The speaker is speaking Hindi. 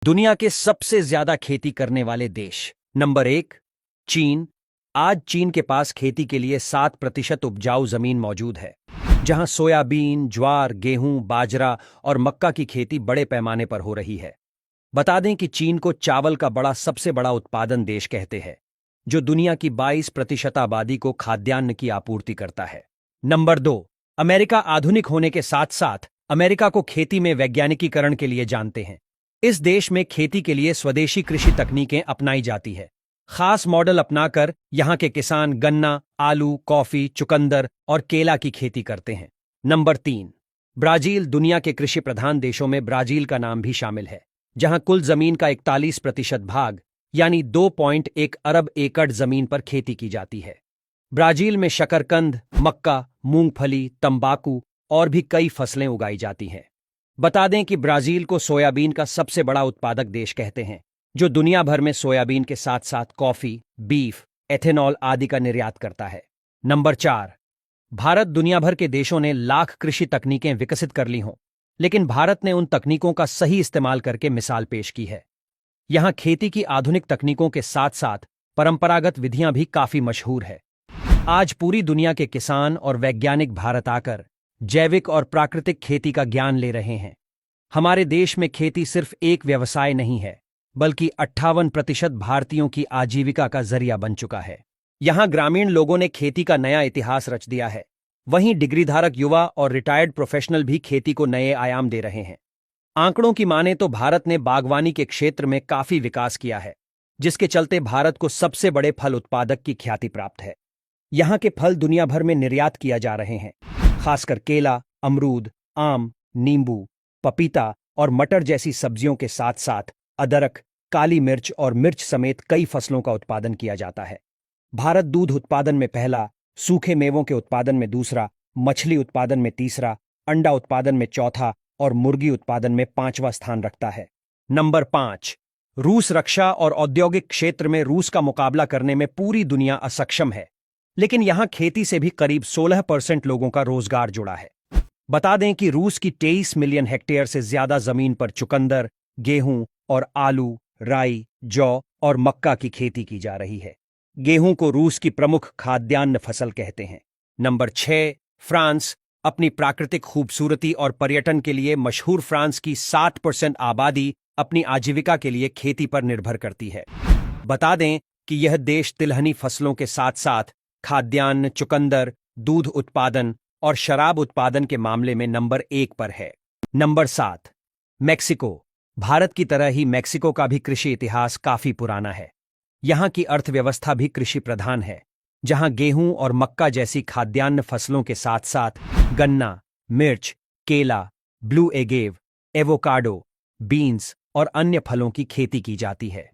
दुनिया के सबसे ज्यादा खेती करने वाले देश। नंबर 1, चीन। आज चीन के पास खेती के लिए 7% उपजाऊ जमीन मौजूद है, जहां सोयाबीन, ज्वार, गेहूं, बाजरा और मक्का की खेती बड़े पैमाने पर हो रही है। बता दें कि चीन को चावल का सबसे बड़ा उत्पादन देश कहते हैं, जो दुनिया की 22% आबादी को खाद्यान्न की आपूर्ति करता है। Number 2, America. आधुनिक होने के साथ साथ अमेरिका को खेती में वैज्ञानिकीकरण के लिए जानते हैं। इस देश में खेती के लिए स्वदेशी कृषि तकनीकें अपनाई जाती है। खास मॉडल अपनाकर यहां के किसान गन्ना, आलू, कॉफी, चुकंदर और केला की खेती करते हैं। Number 3, Brazil. दुनिया के कृषि प्रधान देशों में ब्राजील का नाम भी शामिल है, जहां कुल जमीन का 41% भाग यानी 2.1 अरब एकड़ जमीन पर खेती की जाती है। ब्राजील में शकरकंद, मक्का, मूंगफली, तंबाकू और भी कई फसलें उगाई जाती हैं। बता दें कि ब्राजील को सोयाबीन का सबसे बड़ा उत्पादक देश कहते हैं, जो दुनिया भर में सोयाबीन के साथ साथ कॉफी, बीफ, एथेनॉल आदि का निर्यात करता है। नंबर 4, भारत। दुनिया भर के देशों ने लाख कृषि तकनीकें विकसित कर ली हों, लेकिन भारत ने उन तकनीकों का सही इस्तेमाल करके मिसाल पेश की है। यहां खेती की आधुनिक तकनीकों के साथ साथ परंपरागत विधियां भी काफी मशहूर है। आज पूरी दुनिया के किसान और वैज्ञानिक भारत आकर जैविक और प्राकृतिक खेती का ज्ञान ले रहे हैं। हमारे देश में खेती सिर्फ एक व्यवसाय नहीं है, बल्कि 58% भारतीयों की आजीविका का जरिया बन चुका है। यहां ग्रामीण लोगों ने खेती का नया इतिहास रच दिया है। वहीं डिग्रीधारक युवा और रिटायर्ड प्रोफेशनल भी खेती को नए आयाम दे रहे हैं। आंकड़ों की माने तो भारत ने बागवानी के क्षेत्र में काफी विकास किया है, जिसके चलते भारत को सबसे बड़े फल उत्पादक की ख्याति प्राप्त है। यहां के फल दुनिया भर में निर्यात किया जा रहे हैं, खासकर केला, अमरूद, आम, नींबू, पपीता और मटर जैसी सब्जियों के साथ साथ अदरक, काली मिर्च और मिर्च समेत कई फसलों का उत्पादन किया जाता है। भारत दूध उत्पादन में पहला, सूखे मेवों के उत्पादन में दूसरा, मछली उत्पादन में तीसरा, अंडा उत्पादन में चौथा और मुर्गी उत्पादन में 5वां स्थान रखता है। नंबर 5, रूस। रक्षा और औद्योगिक क्षेत्र में रूस का मुकाबला करने में पूरी दुनिया असक्षम है, लेकिन यहां खेती से भी करीब 16% लोगों का रोजगार जुड़ा है। बता दें कि रूस की 23 मिलियन हेक्टेयर से ज्यादा जमीन पर चुकंदर, गेहूं और आलू, राई, जौ और मक्का की खेती की जा रही है। गेहूं को रूस की प्रमुख खाद्यान्न फसल कहते हैं। Number 6, France. अपनी प्राकृतिक खूबसूरती और पर्यटन के लिए मशहूर फ्रांस की 60% आबादी अपनी आजीविका के लिए खेती पर निर्भर करती है। बता दें कि यह देश तिलहनी फसलों के साथ साथ खाद्यान्न, चुकंदर, दूध उत्पादन और शराब उत्पादन के मामले में नंबर 1 पर है। Number 7, Mexico. भारत की तरह ही मेक्सिको का भी कृषि इतिहास काफी पुराना है। यहां की अर्थव्यवस्था भी कृषि प्रधान है, जहां गेहूं और मक्का जैसी खाद्यान्न फसलों के साथ साथ गन्ना, मिर्च, केला, ब्लू एगेव, एवोकाडो, बीन्स और अन्य फलों की खेती की जाती है।